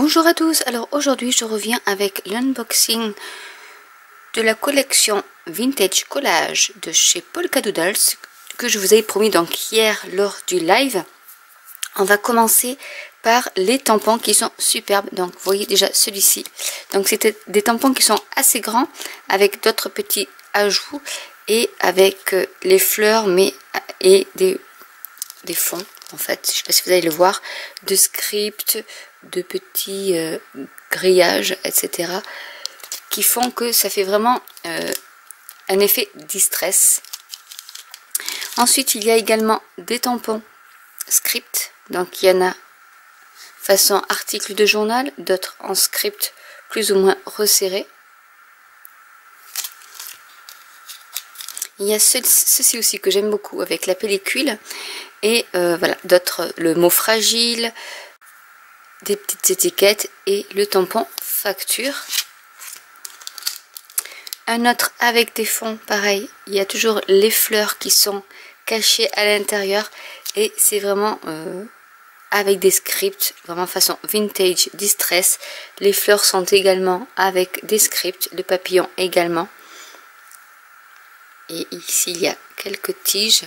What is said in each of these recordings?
Bonjour à tous, alors aujourd'hui je reviens avec l'unboxing de la collection Vintage Collage de chez Polka Doodles que je vous avais promis donc hier lors du live. On va commencer par les tampons qui sont superbes, donc vous voyez déjà celui-ci. Donc c'était des tampons qui sont assez grands avec d'autres petits ajouts et avec les fleurs et des fonds en fait, je ne sais pas si vous allez le voir, de script, de petits grillages, etc. qui font que ça fait vraiment un effet distress. Ensuite, il y a également des tampons script. Donc, il y en a façon article de journal, d'autres en script plus ou moins resserré. Il y a ceci aussi que j'aime beaucoup avec la pellicule. Et voilà, d'autres, le mot fragile, des petites étiquettes et le tampon facture. Un autre avec des fonds, pareil, il y a toujours les fleurs qui sont cachées à l'intérieur et c'est vraiment avec des scripts, vraiment façon vintage distress. Les fleurs sont également avec des scripts, le papillon également. Et ici il y a quelques tiges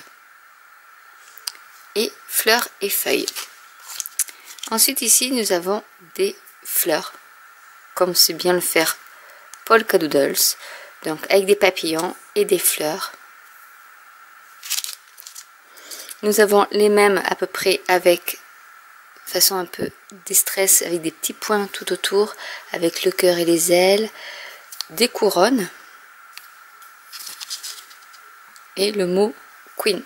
et fleurs et feuilles. Ensuite ici nous avons des fleurs, comme c'est bien le faire Polka Doodles, donc avec des papillons et des fleurs. Nous avons les mêmes à peu près avec façon un peu distress, avec des petits points tout autour, avec le cœur et les ailes, des couronnes et le mot Queen.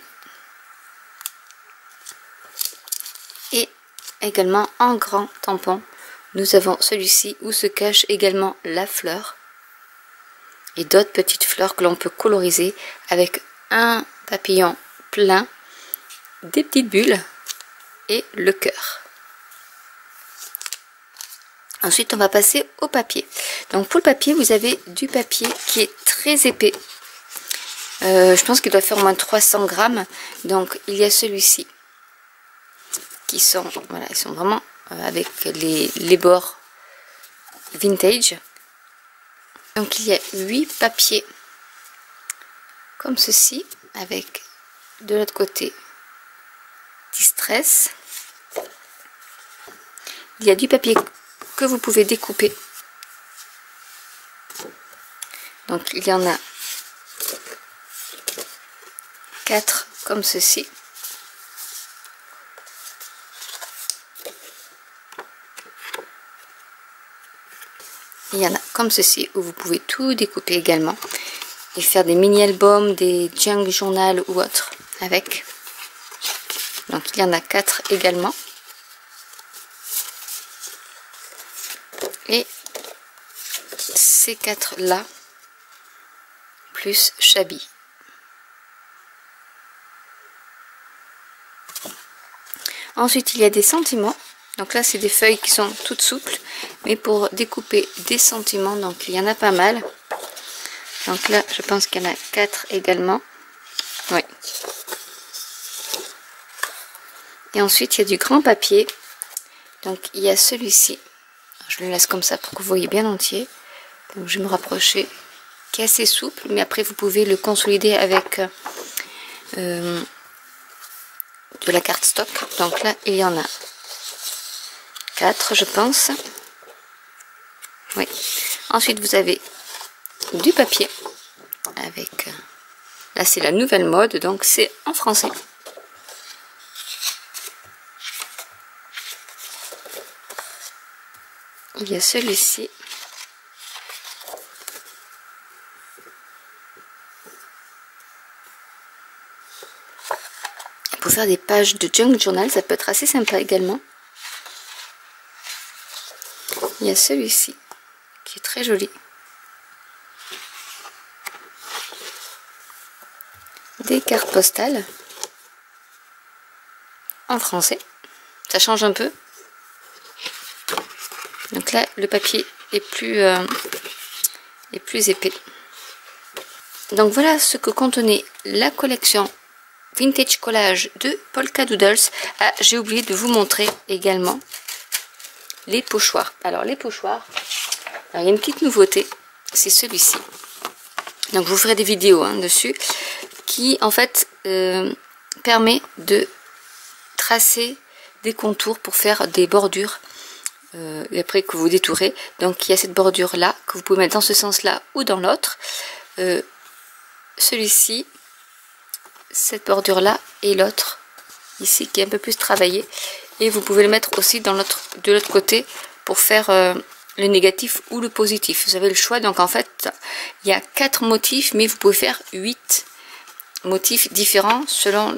Et également en grand tampon, nous avons celui-ci où se cache également la fleur et d'autres petites fleurs que l'on peut coloriser avec un papillon plein, des petites bulles et le cœur. Ensuite, on va passer au papier. Donc pour le papier, vous avez du papier qui est très épais. Je pense qu'il doit faire au moins 300 grammes. Donc il y a celui-ci qui sont, voilà, ils sont vraiment avec les bords vintage. Donc il y a 8 papiers comme ceci, avec de l'autre côté distress. Il y a du papier que vous pouvez découper. Donc il y en a 4 comme ceci. Il y en a comme ceci où vous pouvez tout découper également et faire des mini albums, des junk journal ou autres avec. Donc il y en a 4 également. Et ces 4 là plus Chabi. Ensuite il y a des sentiments. Donc là c'est des feuilles qui sont toutes souples, mais pour découper des sentiments, donc il y en a pas mal. Donc là je pense qu'il y en a 4 également. Oui. Et ensuite il y a du grand papier. Donc il y a celui-ci. Je le laisse comme ça pour que vous voyez bien entier. Donc je vais me rapprocher, qui est assez souple, mais après vous pouvez le consolider avec de la cardstock. Donc là il y en a 4 je pense. Oui. Ensuite vous avez du papier avec, là c'est la nouvelle mode, donc c'est en français. Il y a celui-ci. Pour faire des pages de junk journal, ça peut être assez sympa également. Il y a celui-ci qui est très joli. Des cartes postales en français. Ça change un peu. Donc là, le papier est plus épais. Donc voilà ce que contenait la collection Vintage Collage de Polka Doodles. Ah, j'ai oublié de vous montrer également les pochoirs. Alors les pochoirs, alors, il y a une petite nouveauté, c'est celui-ci. Donc je vous ferai des vidéos dessus, qui en fait permet de tracer des contours pour faire des bordures. Et après que vous détourez, donc il y a cette bordure là que vous pouvez mettre dans ce sens là ou dans l'autre. Celui-ci, cette bordure là et l'autre ici qui est un peu plus travaillé, et vous pouvez le mettre aussi dans de l'autre côté pour faire le négatif ou le positif. Vous avez le choix. Donc en fait il y a 4 motifs, mais vous pouvez faire 8 motifs différents selon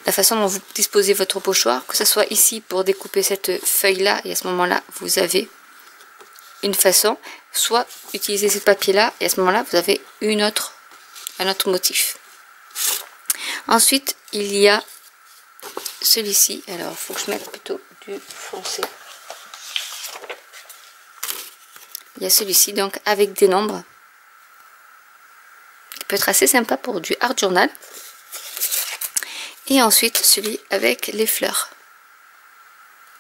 la façon dont vous disposez votre pochoir, que ce soit ici pour découper cette feuille là, et à ce moment là vous avez une façon, soit utiliser ce papier là et à ce moment là vous avez un autre motif. Ensuite il y a celui-ci, alors il faut que je mette plutôt du foncé. Il y a celui-ci donc avec des nombres, qui peut être assez sympa pour du art journal. Et ensuite celui avec les fleurs,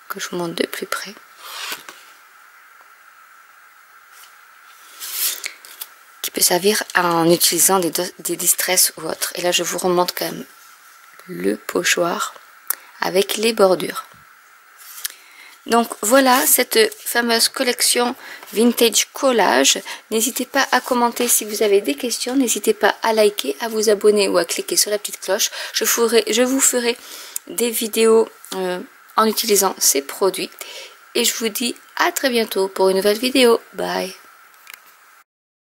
que je vous montre de plus près. Qui peut servir en utilisant des distresses ou autres. Et là je vous remonte quand même le pochoir avec les bordures. Donc voilà cette fameuse collection Vintage Collage. N'hésitez pas à commenter si vous avez des questions. N'hésitez pas à liker, à vous abonner ou à cliquer sur la petite cloche. Je vous ferai des vidéos en utilisant ces produits. Et je vous dis à très bientôt pour une nouvelle vidéo. Bye!